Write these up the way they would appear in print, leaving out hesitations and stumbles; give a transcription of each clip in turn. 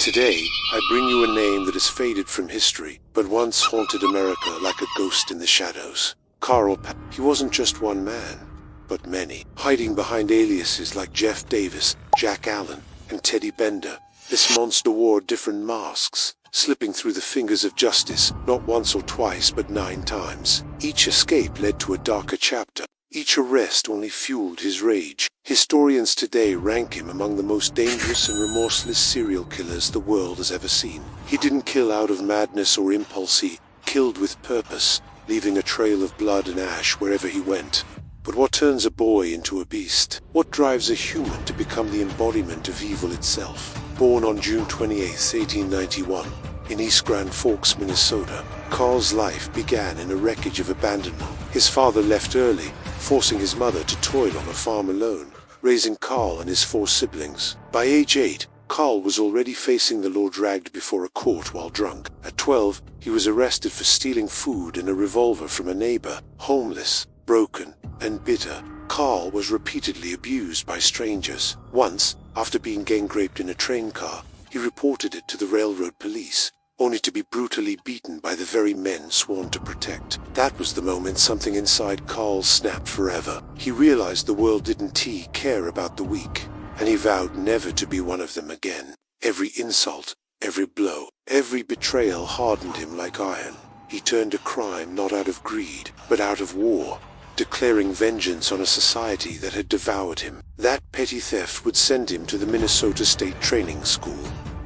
Today, I bring you a name that has faded from history, but once haunted America like a ghost in the shadows. Carl Panzram. He wasn't just one man, but many, hiding behind aliases like Jeff Davis, Jack Allen, and Teddy Bender. This monster wore different masks, slipping through the fingers of justice, not once or twice, but 9 times. Each escape led to a darker chapter. Each arrest only fueled his rage. Historians today rank him among the most dangerous and remorseless serial killers the world has ever seen. He didn't kill out of madness or impulse, he killed with purpose, leaving a trail of blood and ash wherever he went. But what turns a boy into a beast? What drives a human to become the embodiment of evil itself? Born on June 28, 1891, in East Grand Forks, Minnesota, Carl's life began in a wreckage of abandonment. His father left early, forcing his mother to toil on a farm alone, raising Carl and his 4 siblings. By age 8, Carl was already facing the law, dragged before a court while drunk. At 12, he was arrested for stealing food and a revolver from a neighbor. Homeless, broken, and bitter, Carl was repeatedly abused by strangers. Once, after being gang-raped in a train car, he reported it to the railroad police, only to be brutally beaten by the very men sworn to protect. That was the moment something inside Carl snapped forever. He realized the world didn't care about the weak, and he vowed never to be one of them again. Every insult, every blow, every betrayal hardened him like iron. He turned to crime not out of greed, but out of war, declaring vengeance on a society that had devoured him. That petty theft would send him to the Minnesota State Training School,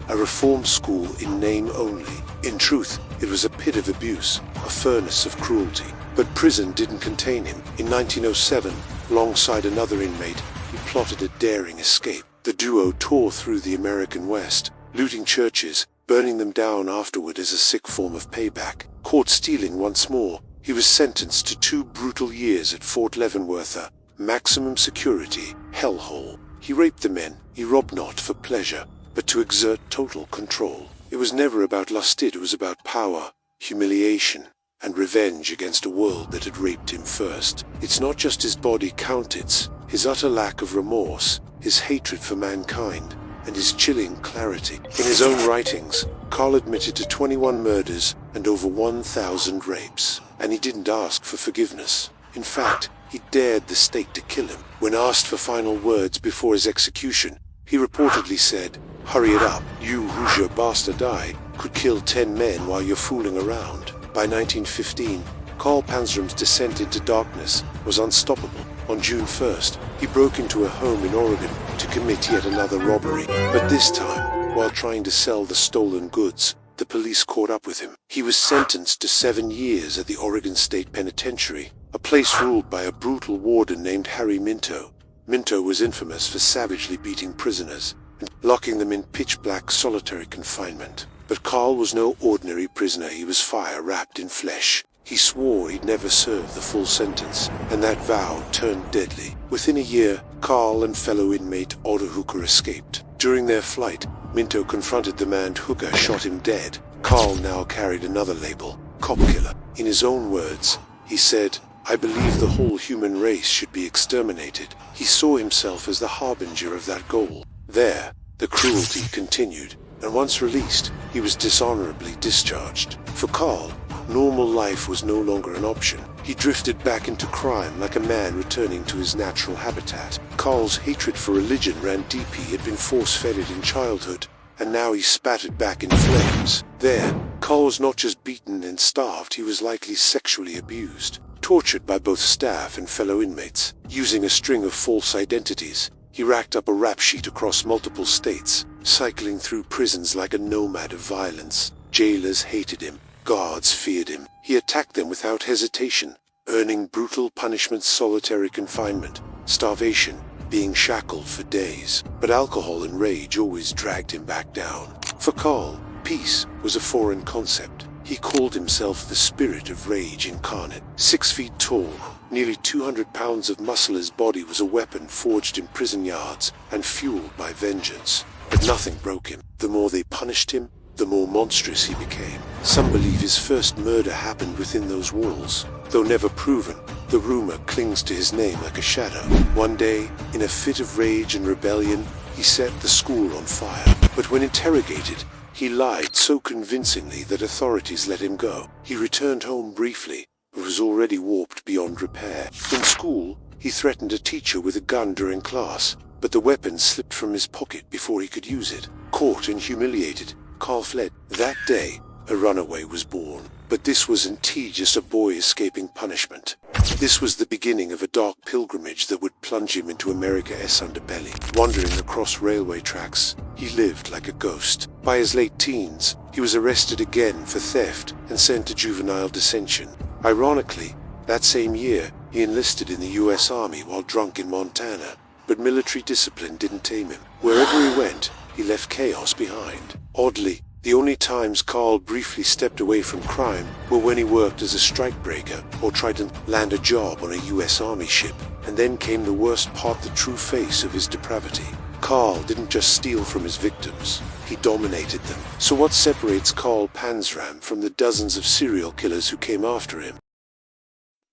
a reform school in name only. In truth, it was a pit of abuse, a furnace of cruelty. But prison didn't contain him. In 1907, alongside another inmate, he plotted a daring escape. The duo tore through the American West, looting churches, burning them down afterward as a sick form of payback. Caught stealing once more, he was sentenced to 2 brutal years at Fort Leavenworth, a maximum security hellhole. He raped the men. He robbed not for pleasure, but to exert total control. It was never about lust, it was about power, humiliation, and revenge against a world that had raped him first. It's not just his body count, it's his utter lack of remorse, his hatred for mankind, and his chilling clarity. In his own writings, Carl admitted to 21 murders and over 1,000 rapes, and he didn't ask for forgiveness. In fact, he dared the state to kill him. When asked for final words before his execution, he reportedly said, "Hurry it up, you Hoosier bastard, I could kill 10 men while you're fooling around." By 1915, Carl Panzram's descent into darkness was unstoppable. On June 1st, he broke into a home in Oregon to commit yet another robbery. But this time, while trying to sell the stolen goods, the police caught up with him. He was sentenced to 7 years at the Oregon State Penitentiary, a place ruled by a brutal warden named Harry Minto. Minto was infamous for savagely beating prisoners and locking them in pitch-black solitary confinement. But Carl was no ordinary prisoner. He was fire wrapped in flesh. He swore he'd never serve the full sentence, and that vow turned deadly. Within a year, Carl and fellow inmate Otto Hooker escaped. During their flight, Minto confronted the man Hooker shot him dead. Carl now carried another label, cop killer. In his own words, he said, "I believe the whole human race should be exterminated." He saw himself as the harbinger of that goal. There, the cruelty continued, and once released, he was dishonorably discharged. For Carl, normal life was no longer an option. He drifted back into crime like a man returning to his natural habitat. Carl's hatred for religion ran deep. He had been force-fed it in childhood, and now he spattered back in flames. There, Carl was not just beaten and starved, he was likely sexually abused, tortured by both staff and fellow inmates. Using a string of false identities, he racked up a rap sheet across multiple states, cycling through prisons like a nomad of violence. Jailers hated him. Guards feared him. He attacked them without hesitation, earning brutal punishments, solitary confinement, starvation, being shackled for days. But alcohol and rage always dragged him back down. For Carl, peace was a foreign concept. He called himself the spirit of rage incarnate. 6 feet tall, nearly 200 pounds of muscle, his body was a weapon forged in prison yards and fueled by vengeance. But nothing broke him. The more they punished him, the more monstrous he became. Some believe his first murder happened within those walls. Though never proven, the rumor clings to his name like a shadow. One day, in a fit of rage and rebellion, he set the school on fire. But when interrogated, he lied so convincingly that authorities let him go. He returned home briefly, but was already warped beyond repair. In school, he threatened a teacher with a gun during class, but the weapon slipped from his pocket before he could use it. Caught and humiliated, Carl fled. That day, a runaway was born. But this wasn't just a boy escaping punishment. This was the beginning of a dark pilgrimage that would plunge him into America's underbelly. Wandering across railway tracks, he lived like a ghost. By his late teens, he was arrested again for theft and sent to juvenile detention. Ironically, that same year, he enlisted in the U.S. Army while drunk in Montana. But military discipline didn't tame him. Wherever he went, he left chaos behind. Oddly, the only times Carl briefly stepped away from crime were when he worked as a strikebreaker or tried to land a job on a U.S. Army ship. And then came the worst part, the true face of his depravity. Carl didn't just steal from his victims, he dominated them. So what separates Carl Panzram from the dozens of serial killers who came after him?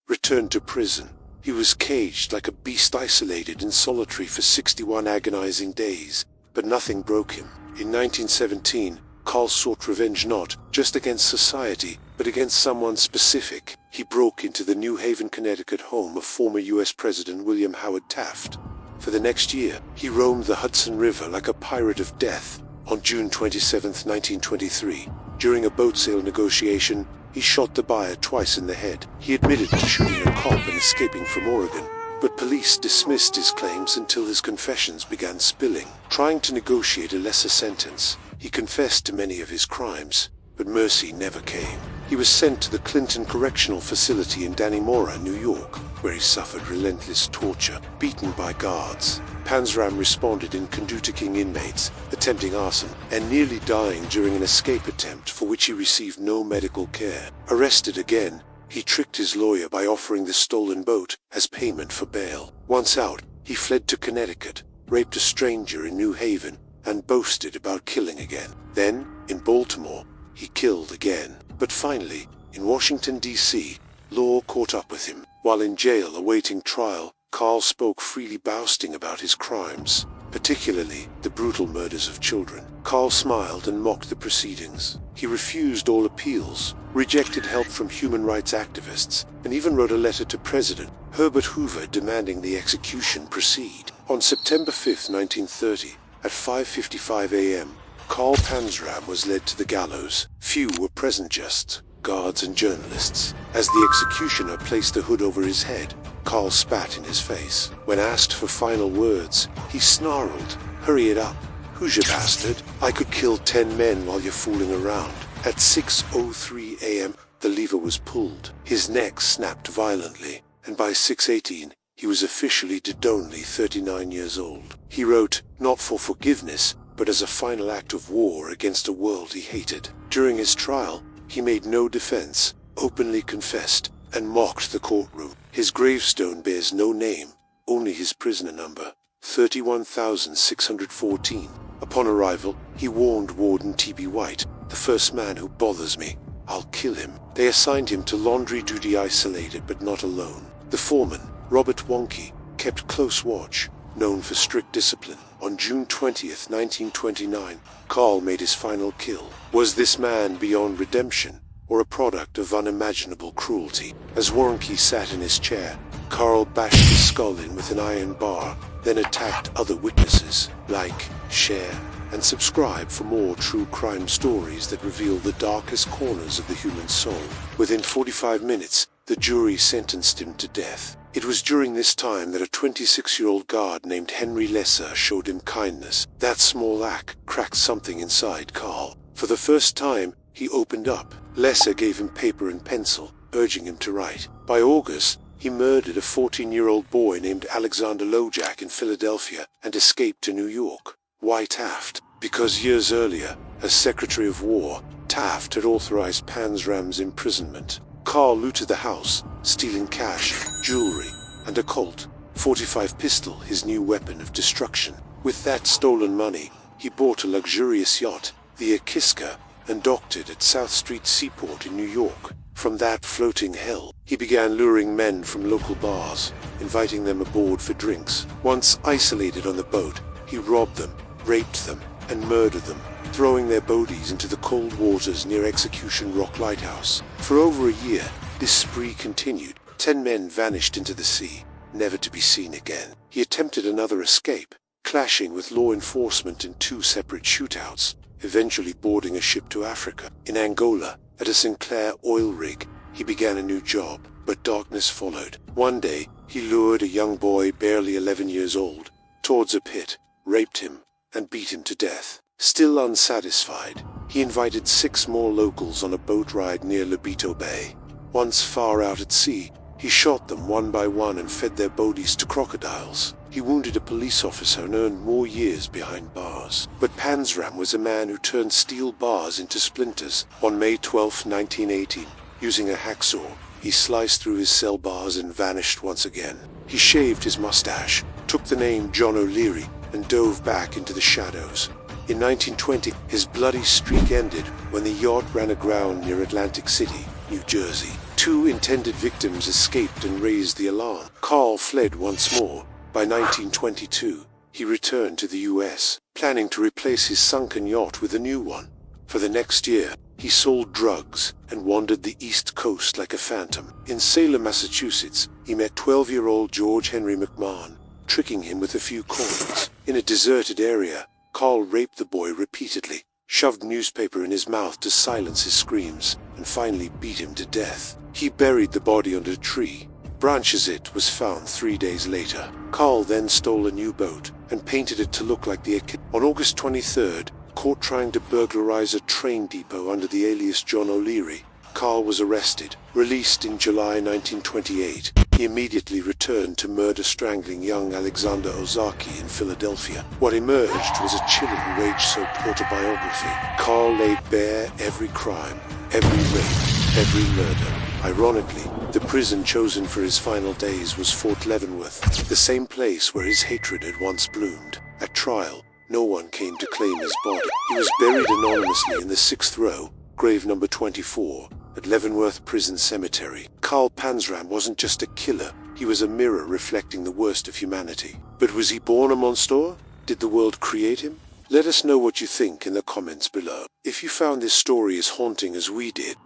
Returned to prison. He was caged like a beast, isolated and solitary for 61 agonizing days. But nothing broke him. In 1917, Carl sought revenge not just against society, but against someone specific. He broke into the New Haven, Connecticut home of former U.S. President William Howard Taft. For the next year, he roamed the Hudson River like a pirate of death. On June 27, 1923, during a boat sale negotiation, he shot the buyer twice in the head. He admitted to shooting a cop and escaping from Oregon, but police dismissed his claims until his confessions began spilling. Trying to negotiate a lesser sentence, he confessed to many of his crimes, but mercy never came. He was sent to the Clinton Correctional Facility in Dannemora, New York, where he suffered relentless torture, beaten by guards. Panzram responded in conducting inmates, attempting arson, and nearly dying during an escape attempt for which he received no medical care. Arrested again, he tricked his lawyer by offering the stolen boat as payment for bail. Once out, he fled to Connecticut, raped a stranger in New Haven, and boasted about killing again. Then, in Baltimore, he killed again. But finally, in Washington, D.C., law caught up with him. While in jail awaiting trial, Carl spoke freely, boasting about his crimes, particularly the brutal murders of children. Carl smiled and mocked the proceedings. He refused all appeals, rejected help from human rights activists, and even wrote a letter to President Herbert Hoover demanding the execution proceed. On September 5, 1930, at 5:55 a.m., Carl Panzram was led to the gallows. Few were present, just guards and journalists. As the executioner placed the hood over his head, Carl spat in his face. When asked for final words, he snarled, "Hurry it up, Hoosier bastard. I could kill 10 men while you're fooling around." At 6:03 a.m., the lever was pulled. His neck snapped violently, and by 6:18, he was officially dead, only 39 years old. He wrote, not for forgiveness, but as a final act of war against a world he hated. During his trial, he made no defense, openly confessed, and mocked the courtroom. His gravestone bears no name, only his prisoner number, 31,614. Upon arrival, he warned Warden T.B. White, "The first man who bothers me, I'll kill him." They assigned him to laundry duty, isolated but not alone. The foreman, Robert Wonke, kept close watch, known for strict discipline. On June 20th, 1929, Carl made his final kill. Was this man beyond redemption, or a product of unimaginable cruelty? As Warnke sat in his chair, Carl bashed his skull in with an iron bar, then attacked other witnesses. Like, share, and subscribe for more true crime stories that reveal the darkest corners of the human soul. Within 45 minutes, the jury sentenced him to death. It was during this time that a 26-year-old guard named Henry Lesser showed him kindness. That small act cracked something inside Carl. For the first time, he opened up. Lesser gave him paper and pencil, urging him to write. By August, he murdered a 14-year-old boy named Alexander Lojak in Philadelphia and escaped to New York. Why Taft? Because years earlier, as Secretary of War, Taft had authorized Panzram's imprisonment. Carl looted the house, stealing cash, jewelry, and a Colt .45 pistol, his new weapon of destruction. With that stolen money, he bought a luxurious yacht, the Akiska, and docked it at South Street Seaport in New York. From that floating hell, he began luring men from local bars, inviting them aboard for drinks. Once isolated on the boat, he robbed them, raped them, and murder them, throwing their bodies into the cold waters near Execution Rock Lighthouse. For over a year, this spree continued. 10 men vanished into the sea, never to be seen again. He attempted another escape, clashing with law enforcement in 2 separate shootouts, eventually boarding a ship to Africa. In Angola, at a Sinclair oil rig, he began a new job, but darkness followed. One day, he lured a young boy barely 11 years old towards a pit, raped him, and beat him to death. Still unsatisfied, he invited 6 more locals on a boat ride near Lobito Bay. Once far out at sea, he shot them one by one and fed their bodies to crocodiles. He wounded a police officer and earned more years behind bars. But Panzram was a man who turned steel bars into splinters. On May 12, 1918, using a hacksaw, he sliced through his cell bars and vanished once again. He shaved his mustache, took the name John O'Leary, and dove back into the shadows. In 1920, his bloody streak ended when the yacht ran aground near Atlantic City, New Jersey. 2 intended victims escaped and raised the alarm. Carl fled once more. By 1922, he returned to the US, planning to replace his sunken yacht with a new one. For the next year, he sold drugs and wandered the East Coast like a phantom. In Salem, Massachusetts, he met 12-year-old George Henry McMahon, tricking him with a few coins. In a deserted area, Carl raped the boy repeatedly, shoved newspaper in his mouth to silence his screams, and finally beat him to death. He buried the body under a tree. Branches it was found 3 days later. Carl then stole a new boat and painted it to look like the On August 23rd, caught trying to burglarize a train depot under the alias John O'Leary, Carl was arrested. Released in July 1928, he immediately returned to murder-strangling young Alexander Ozaki in Philadelphia. What emerged was a chilling rage-soaked autobiography. Carl laid bare every crime, every rape, every murder. Ironically, the prison chosen for his final days was Fort Leavenworth, the same place where his hatred had once bloomed. At trial, no one came to claim his body. He was buried anonymously in the 6th row, grave number 24, at Leavenworth Prison Cemetery. Carl Panzram wasn't just a killer, he was a mirror reflecting the worst of humanity. But was he born a monster? Did the world create him? Let us know what you think in the comments below. If you found this story as haunting as we did,